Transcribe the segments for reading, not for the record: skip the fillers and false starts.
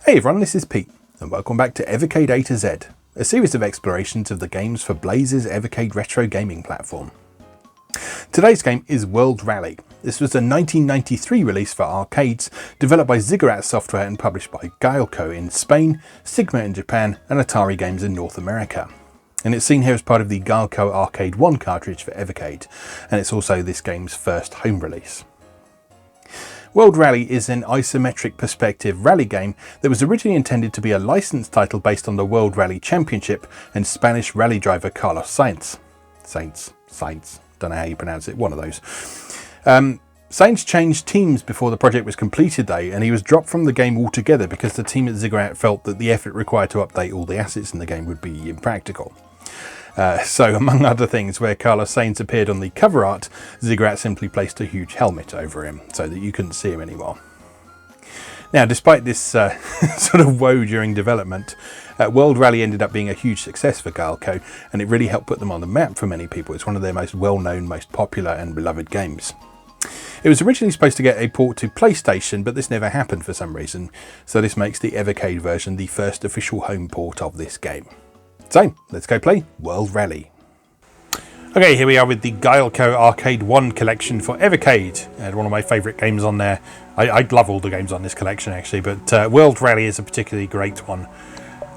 Hey everyone, this is Pete, and welcome back to Evercade A to Z, a series of explorations of the games for Blaze's Evercade retro gaming platform. Today's game is World Rally. This was a 1993 release for arcades, developed by Ziggurat Software and published by Gaelco in Spain, Sigma in Japan, and Atari Games in North America. And it's seen here as part of the Gaelco Arcade 1 cartridge for Evercade, and it's also this game's first home release. World Rally is an isometric perspective rally game that was originally intended to be a licensed title based on the World Rally Championship and Spanish rally driver Carlos Sainz. Sainz, don't know how you pronounce it, one of those. Sainz changed teams before the project was completed though, and he was dropped from the game altogether because the team at Ziggurat felt that the effort required to update all the assets in the game would be impractical. So among other things, where Carlos Sainz appeared on the cover art, Ziggurat simply placed a huge helmet over him so that you couldn't see him anymore. Now, despite this sort of woe during development, World Rally ended up being a huge success for Gaelco, and it really helped put them on the map for many people. It's one of their most well-known, most popular and beloved games. It was originally supposed to get a port to PlayStation, but this never happened for some reason, so this makes the Evercade version the first official home port of this game. So, let's go play World Rally. Okay, here we are with the Gaelco Arcade 1 collection for Evercade. One of my favourite games on there. I love all the games on this collection actually, but World Rally is a particularly great one.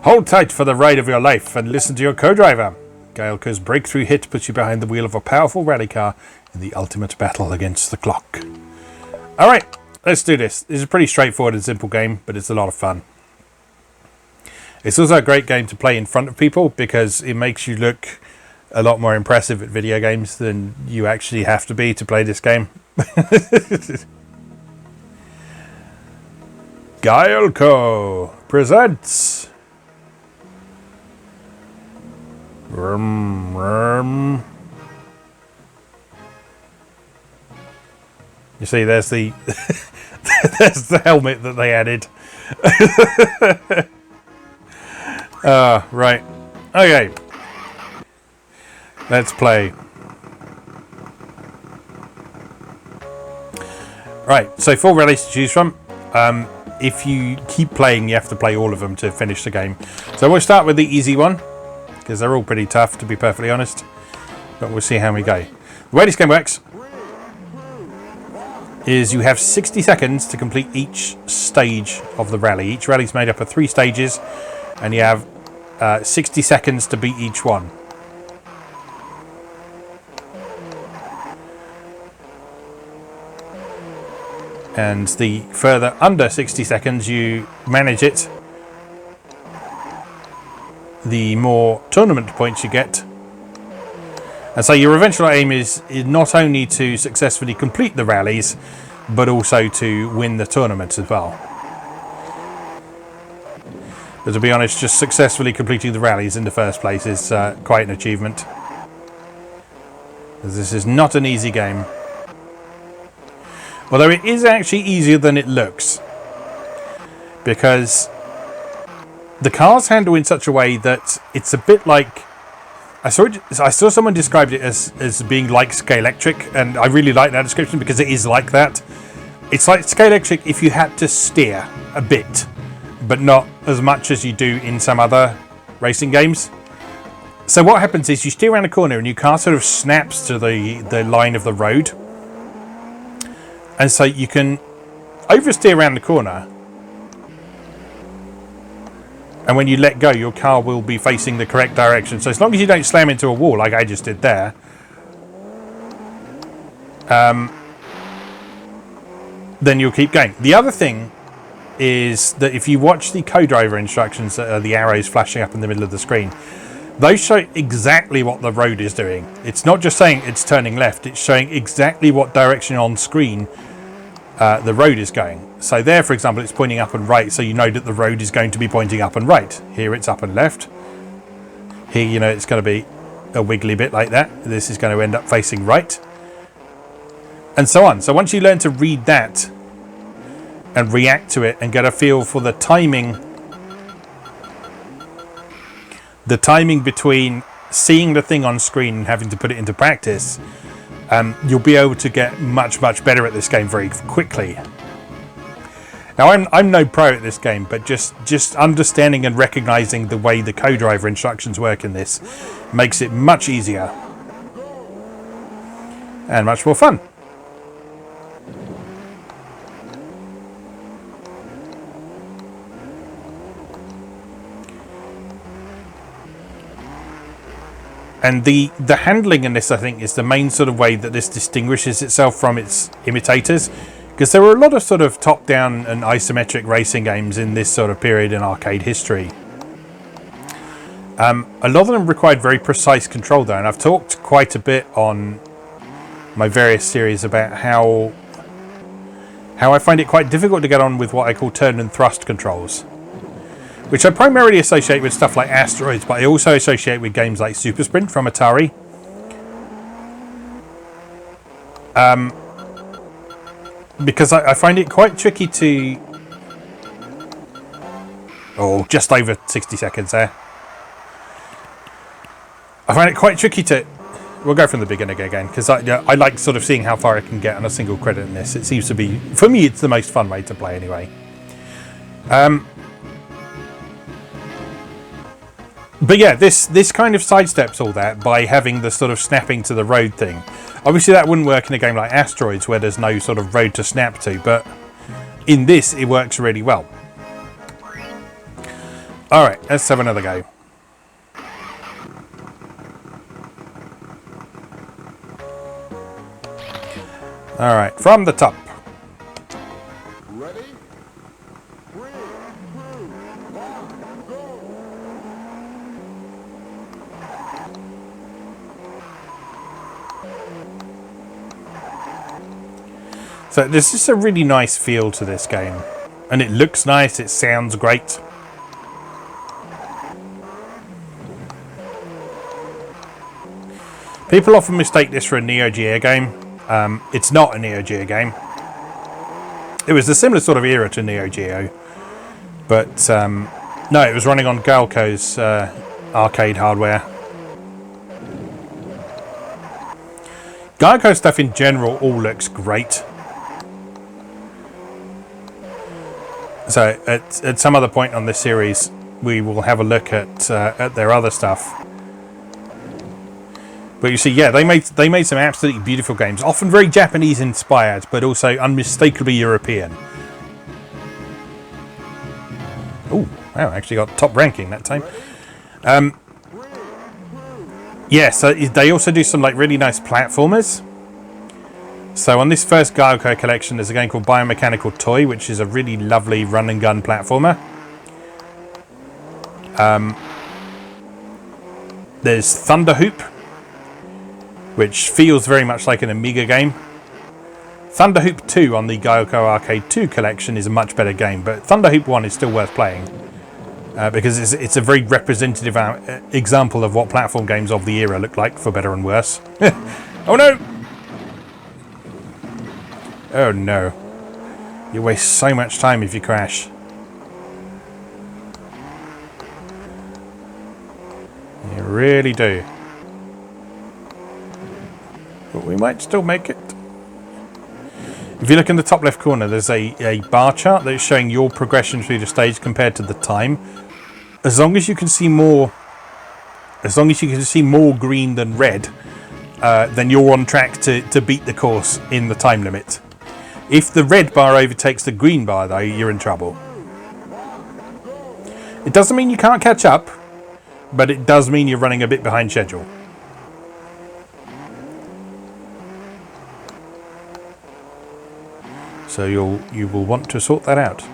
Hold tight for the ride of your life and listen to your co-driver. Gaelco's breakthrough hit puts you behind the wheel of a powerful rally car in the ultimate battle against the clock. Alright, let's do this. This is a pretty straightforward and simple game, but it's a lot of fun. It's also a great game to play in front of people because it makes you look a lot more impressive at video games than you actually have to be to play this game. Gaelco presents You see, there's the there's the helmet that they added. Right. Okay. Let's play. Right, so 4 rallies to choose from. If you keep playing, you have to play all of them to finish the game. So we'll start with the easy one, because they're all pretty tough, to be perfectly honest. But we'll see how we go. The way this game works is you have 60 seconds to complete each stage of the rally. Each rally is made up of 3 stages, and you have 60 seconds to beat each one. And the further under 60 seconds you manage it, the more tournament points you get. And so your eventual aim is not only to successfully complete the rallies, but also to win the tournament as well. But to be honest, just successfully completing the rallies in the first place is quite an achievement. This is not an easy game. Although it is actually easier than it looks. Because the cars handle in such a way that it's a bit like... I saw someone described it as being like Scalextric, and I really like that description because it is like that. It's like Scalextric if you had to steer a bit, but not as much as you do in some other racing games. So what happens is you steer around a corner and your car sort of snaps to the line of the road. And so you can oversteer around the corner, and when you let go, your car will be facing the correct direction. So as long as you don't slam into a wall like I just did there, then you'll keep going. The other thing is that if you watch the co-driver instructions, that are the arrows flashing up in the middle of the screen, those show exactly what the road is doing. It's not just saying it's turning left, it's showing exactly what direction on screen the road is going. So there, for example, it's pointing up and right, so you know that the road is going to be pointing up and right. Here it's up and left. Here, you know, it's going to be a wiggly bit like that. This is going to end up facing right. And so on. So once you learn to read that and react to it and get a feel for the timing between seeing the thing on screen and having to put it into practice, you'll be able to get much better at this game very quickly. Now, I'm no pro at this game, but just understanding and recognizing the way the co-driver instructions work in this makes it much easier and much more fun. And the handling in this, I think, is the main sort of way that this distinguishes itself from its imitators. Because there were a lot of sort of top-down and isometric racing games in this sort of period in arcade history. A lot of them required very precise control though, and I've talked quite a bit on my various series about how I find it quite difficult to get on with what I call turn and thrust controls. Which I primarily associate with stuff like Asteroids, but I also associate with games like Super Sprint from Atari. Because I find it quite tricky to... Oh, just over 60 seconds there. I find it quite tricky to... We'll go from the beginning again, because I like sort of seeing how far I can get on a single credit in this. It seems to be... For me, it's the most fun way to play anyway. But yeah, this kind of sidesteps all that by having the sort of snapping to the road thing. Obviously that wouldn't work in a game like Asteroids where there's no sort of road to snap to, but in this it works really well. Alright, let's have another go. Alright, from the top. So there's just a really nice feel to this game, and it looks nice, it sounds great. People often mistake this for a Neo Geo game. It's not a Neo Geo game. It was a similar sort of era to Neo Geo, but no, it was running on Gaelco's arcade hardware. Gaelco stuff in general all looks great. So at some other point on this series, we will have a look at their other stuff. But you see, yeah, they made some absolutely beautiful games, often very Japanese inspired, but also unmistakably European. Oh, wow! Actually got top ranking that time. Yeah, so they also do some like really nice platformers. So on this first Gaelco collection, there's a game called Biomechanical Toy, which is a really lovely run and gun platformer. There's Thunder Hoop, which feels very much like an Amiga game. Thunder Hoop 2 on the Gaelco Arcade 2 collection is a much better game, but Thunder Hoop 1 is still worth playing. Because it's a very representative example of what platform games of the era look like, for better and worse. Oh no! Oh no. You waste so much time if you crash. You really do. But we might still make it. If you look in the top left corner, there's a bar chart that's showing your progression through the stage compared to the time. As long as you can see more green than red, then you're on track to beat the course in the time limit. If the red bar overtakes the green bar, though, you're in trouble. It doesn't mean you can't catch up, but it does mean you're running a bit behind schedule. So you will want to sort that out.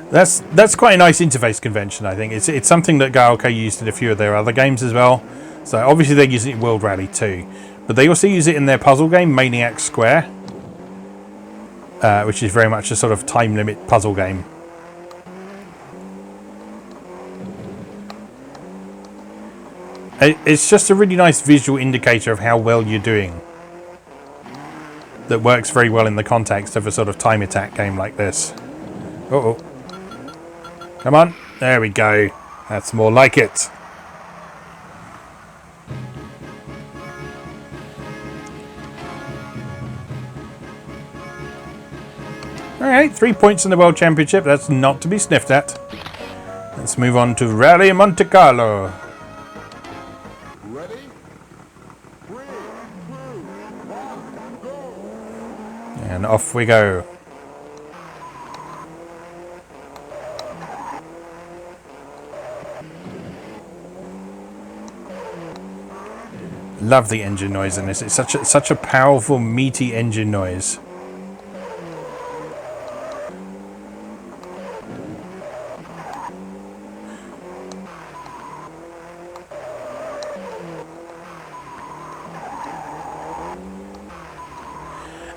That's quite a nice interface convention, I think. It's something that Gaelco used in a few of their other games as well. So obviously they're using it in World Rally 2, but they also use it in their puzzle game, Maniac Square, which is very much a sort of time limit puzzle game. It's just a really nice visual indicator of how well you're doing. That works very well in the context of a sort of time attack game like this. Uh-oh. Come on. There we go. That's more like it. Alright, 3 points in the World Championship. That's not to be sniffed at. Let's move on to Rally Monte Carlo. Ready? 3, 2, 1, go! And off we go. Love the engine noise in this. It's such a powerful, meaty engine noise.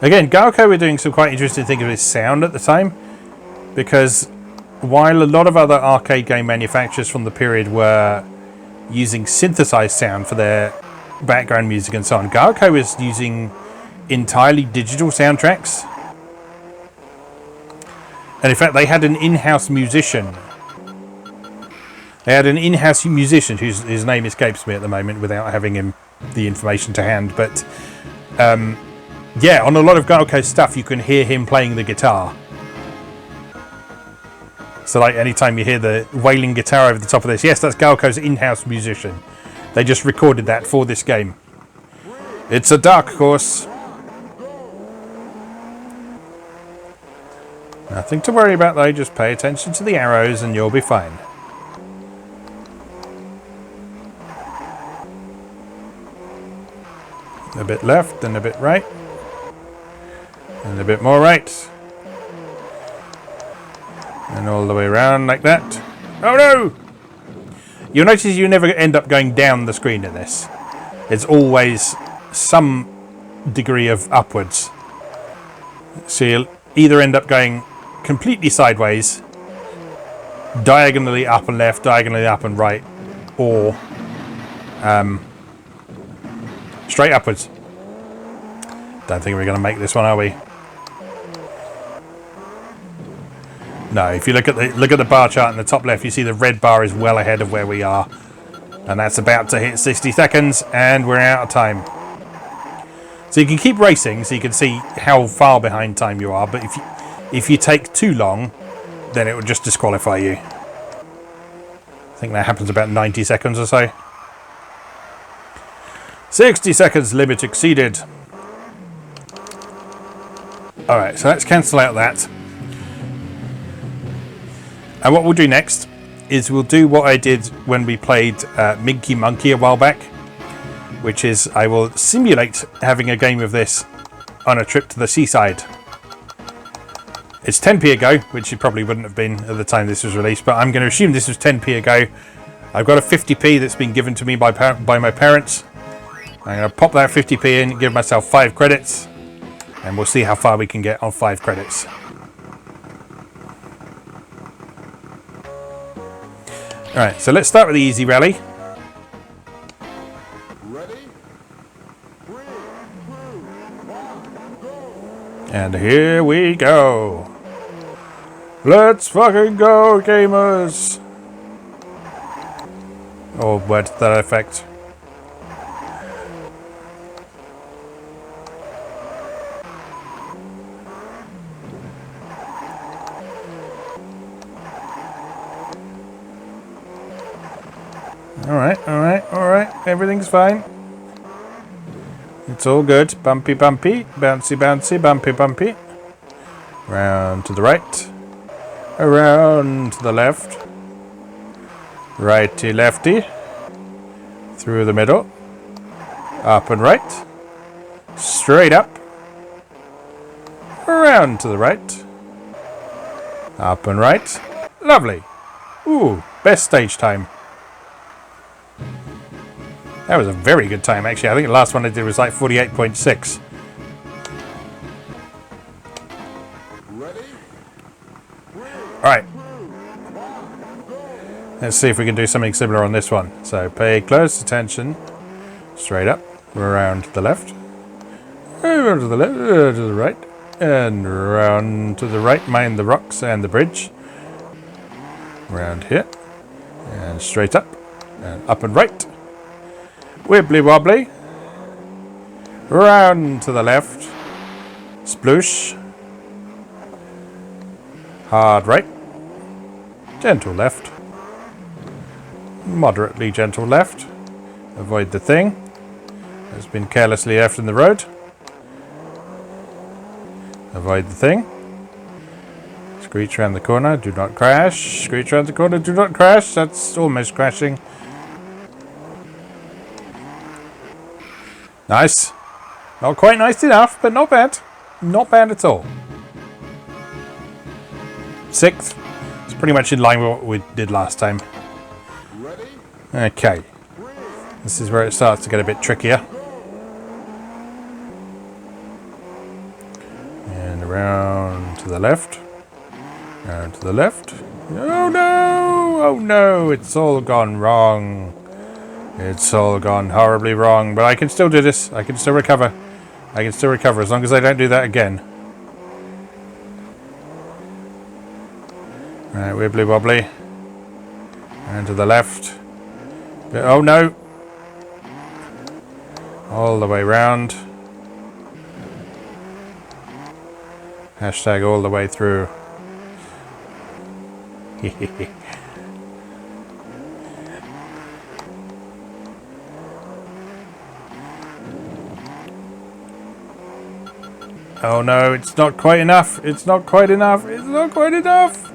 Again, Gaelco were doing some quite interesting things with sound at the time, because while a lot of other arcade game manufacturers from the period were using synthesized sound for their background music and so on, Gaelco was using entirely digital soundtracks. And in fact, they had an in-house musician. His name escapes me at the moment without having the information to hand, but yeah, on a lot of Gaelco stuff, you can hear him playing the guitar. So, like, anytime you hear the wailing guitar over the top of this, yes, that's Gaelco's in-house musician. They just recorded that for this game. It's a dark course. Nothing to worry about, though. Just pay attention to the arrows and you'll be fine. A bit left and a bit right. And a bit more right. And all the way around like that. Oh no! You'll notice you never end up going down the screen in this. It's always some degree of upwards. So you'll either end up going completely sideways, diagonally up and left, diagonally up and right, or straight upwards. Don't think we're going to make this one, are we? No, if you look at the bar chart in the top left, you see the red bar is well ahead of where we are. And that's about to hit 60 seconds, and we're out of time. So you can keep racing, so you can see how far behind time you are, but if you take too long, then it will just disqualify you. I think that happens about 90 seconds or so. 60 seconds limit exceeded. Alright, so let's cancel out that. And what we'll do next is we'll do what I did when we played Minky Monkey a while back, which is I will simulate having a game of this on a trip to the seaside. It's 10p a go, which it probably wouldn't have been at the time this was released, but I'm going to assume this was 10p a go. I've got a 50p that's been given to me by my parents. I'm going to pop that 50p in, give myself 5 credits, and we'll see how far we can get on 5 credits. Alright, so let's start with the easy rally. Ready? 3, 2, 1, go! And here we go. Let's fucking go, gamers! Or word to that effect. Alright, everything's fine. It's all good. Bumpy, bumpy, bouncy, bouncy, bumpy, bumpy. Round to the right. Around to the left. Righty, lefty. Through the middle. Up and right. Straight up. Around to the right. Up and right. Lovely. Ooh, best stage time. That was a very good time, actually. I think the last one I did was like 48.6. Alright. Let's see if we can do something similar on this one. So pay close attention. Straight up. Around to the left. Around to the left. To the right. And around to the right. Mind the rocks and the bridge. Around here. And straight up. And up and right. Wibbly wobbly. Round to the left. Sploosh. Hard right. Gentle left. Moderately gentle left. Avoid the thing. Has been carelessly left in the road. Avoid the thing. Screech around the corner. Do not crash. Screech around the corner. Do not crash. That's almost crashing. Nice. Not quite nice enough, but not bad. Not bad at all. 6th. It's pretty much in line with what we did last time. Ready? Okay. 3, This is where it starts to get a bit trickier. And around to the left. Around to the left. Oh no! Oh no! It's all gone wrong. It's all gone horribly wrong. But I can still do this. I can still recover. I can still recover as long as I don't do that again. Right, wibbly wobbly. And to the left. Oh no! All the way round. Hashtag all the way through. Oh no, it's not quite enough. It's not quite enough. It's not quite enough.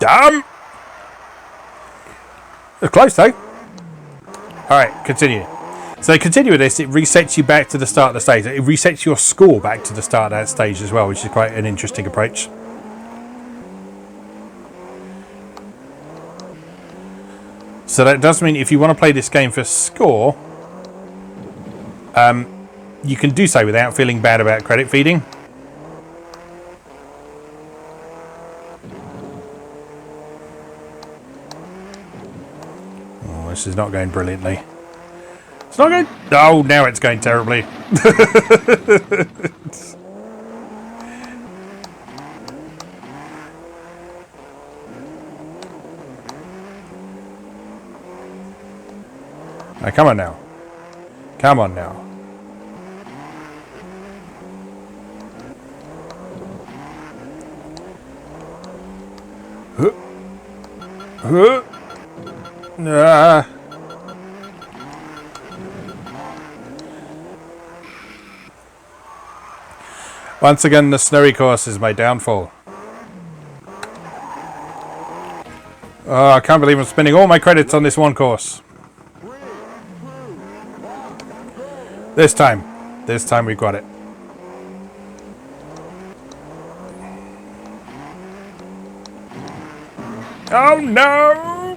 Damn! It's close though. Alright, continue. So continue with this, it resets you back to the start of the stage. It resets your score back to the start of that stage as well, which is quite an interesting approach. So that does mean if you want to play this game for score, you can do so without feeling bad about credit feeding. Oh, this is not going brilliantly. It's not going... Oh, now it's going terribly. Now, come on now. Come on now. Once again, the snowy course is my downfall. Oh, I can't believe I'm spending all my credits on this one course. 3, 2, 1, go! This time we've got it. Oh no!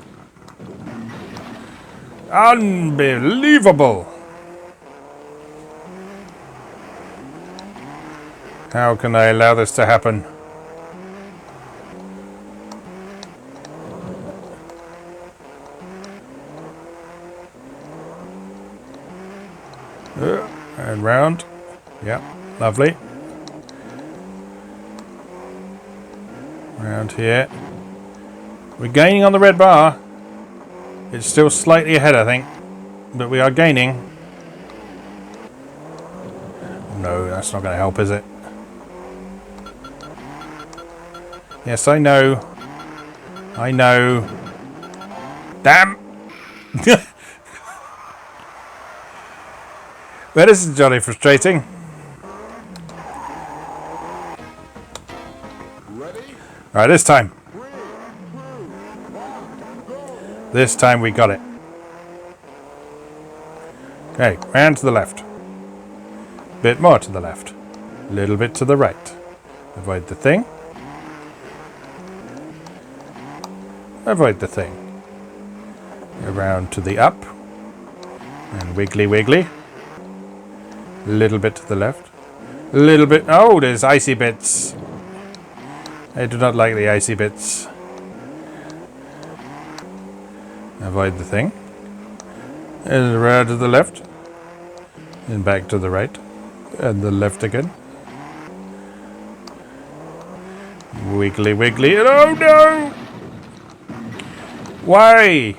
Unbelievable! How can I allow this to happen? And round. Yeah, lovely. Round here. We're gaining on the red bar. It's still slightly ahead, I think. But we are gaining. No, that's not going to help, is it? Yes, I know. I know. Damn! Well, this is jolly frustrating. Ready? Alright, this time. 3, 2, 1, go! This time we got it. Okay, round to the left. Bit more to the left. A little bit to the right. Avoid the thing. Avoid the thing. Around to the up. And wiggly wiggly. A little bit to the left. A little bit. Oh, there's icy bits. I do not like the icy bits. Avoid the thing. And around to the left. And back to the right. And the left again. Wiggly wiggly. And oh no! Why?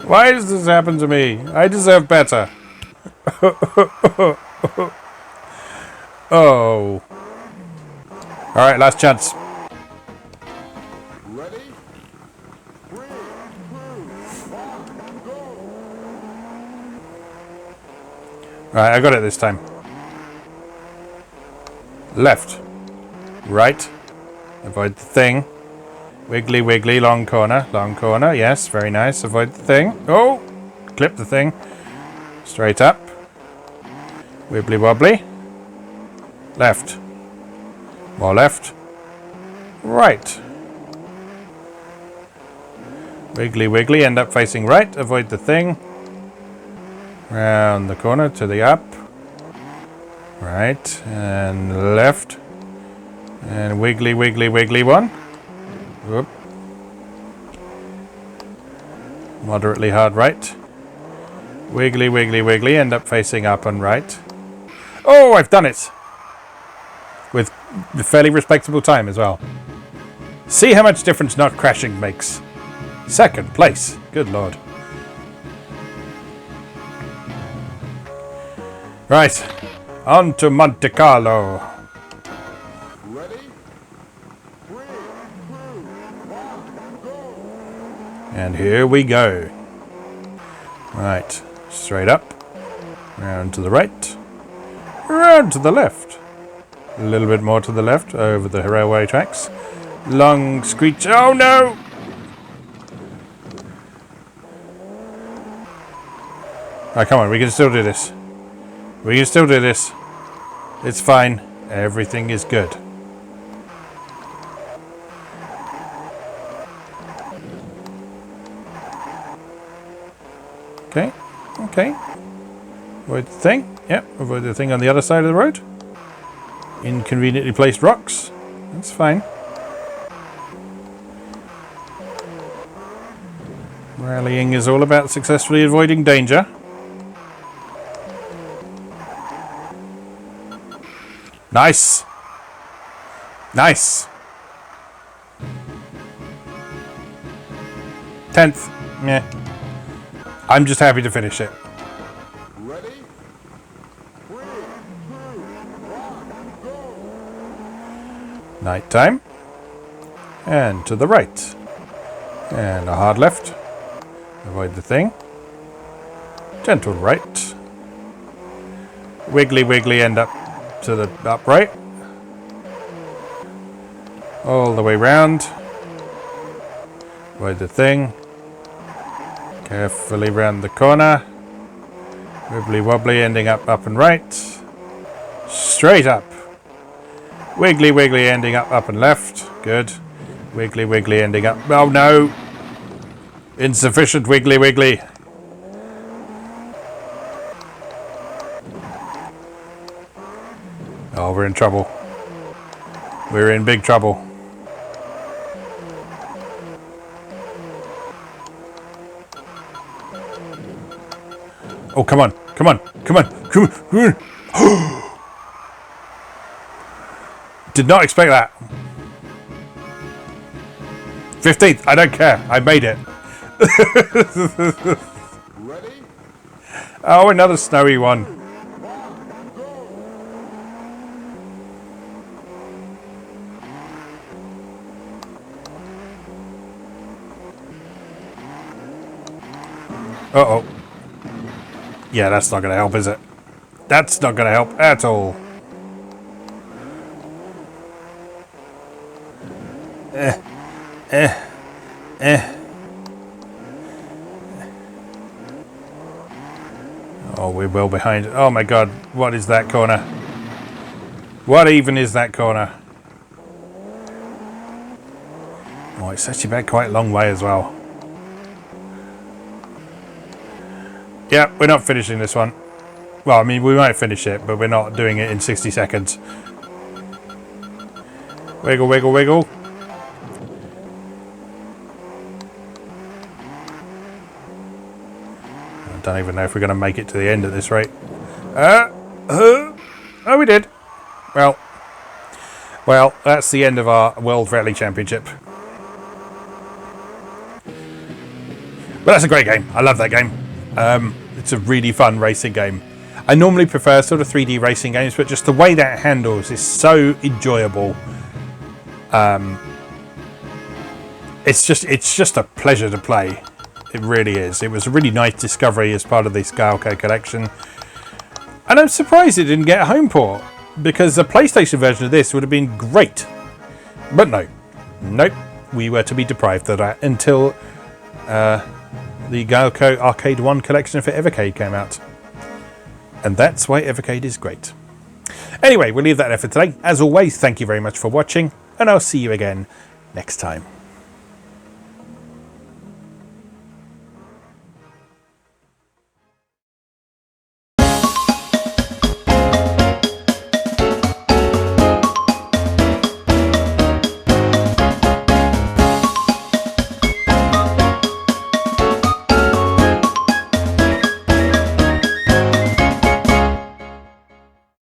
Why does this happen to me? I deserve better. Oh. Alright, last chance. Ready? 3, 2, 1, go! Right, I got it this time. Left. Right. Avoid the thing. Wiggly, wiggly, long corner. Long corner, yes, very nice. Avoid the thing. Oh! Clip the thing. Straight up. Wibbly wobbly. Left. More left. Right. Wiggly wiggly, end up facing right. Avoid the thing. Round the corner to the up. Right. And left. And wiggly wiggly wiggly one. Whoop. Moderately hard right. Wiggly wiggly wiggly, end up facing up and right. Oh, I've done it! With a fairly respectable time as well. See how much difference not crashing makes. Second place. Good lord. Right. On to Monte Carlo. Ready? 3, 2, 1, go! And here we go. Right. Straight up. Round to the right. Round to the left. A little bit more to the left, over the railway tracks. Long screech. Oh no! Oh, come on, we can still do this. We can still do this. It's fine. Everything is good. Okay, okay. Avoid the thing. Yep, avoid the thing on the other side of the road. Inconveniently placed rocks. That's fine. Rallying is all about successfully avoiding danger. Nice. Nice. 10th. Yeah. I'm just happy to finish it. Ready? 3, 2, 1, go! Night time. And to the right. And a hard left. Avoid the thing. Gentle right. Wiggly wiggly, end up to the upright. All the way round. Avoid the thing. Carefully round the corner. Wibbly wobbly, ending up and right. Straight up. Wiggly wiggly, ending up and left. Good. Wiggly wiggly, ending up. Oh no! Insufficient wiggly wiggly. Oh, we're in trouble. We're in big trouble. Oh, come on. Come on. Come on. Come on. Come on. Did not expect that. 15th. I don't care. I made it. Ready? Oh, another snowy one. 1, go! Uh-oh. Yeah, that's not going to help, is it? That's not going to help at all. Oh, we're well behind. Oh my god, what is that corner? What even is that corner? Oh, it's actually back quite a long way as well. Yeah, we're not finishing this one. Well, I mean, we might finish it, but we're not doing it in 60 seconds. Wiggle, wiggle, wiggle. I don't even know if we're going to make it to the end at this rate. Oh, we did. Well, that's the end of our World Rally Championship. But that's a great game. I love that game. It's a really fun racing game. I normally prefer sort of 3D racing games, but just the way that it handles is so enjoyable. It's just a pleasure to play. It really is. It was a really nice discovery as part of this Gaelco collection. And I'm surprised it didn't get a home port, because a PlayStation version of this would have been great. But no. Nope. We were to be deprived of that until the Gaelco Arcade 1 collection for Evercade came out. And that's why Evercade is great. Anyway, we'll leave that there for today. As always, thank you very much for watching, and I'll see you again next time.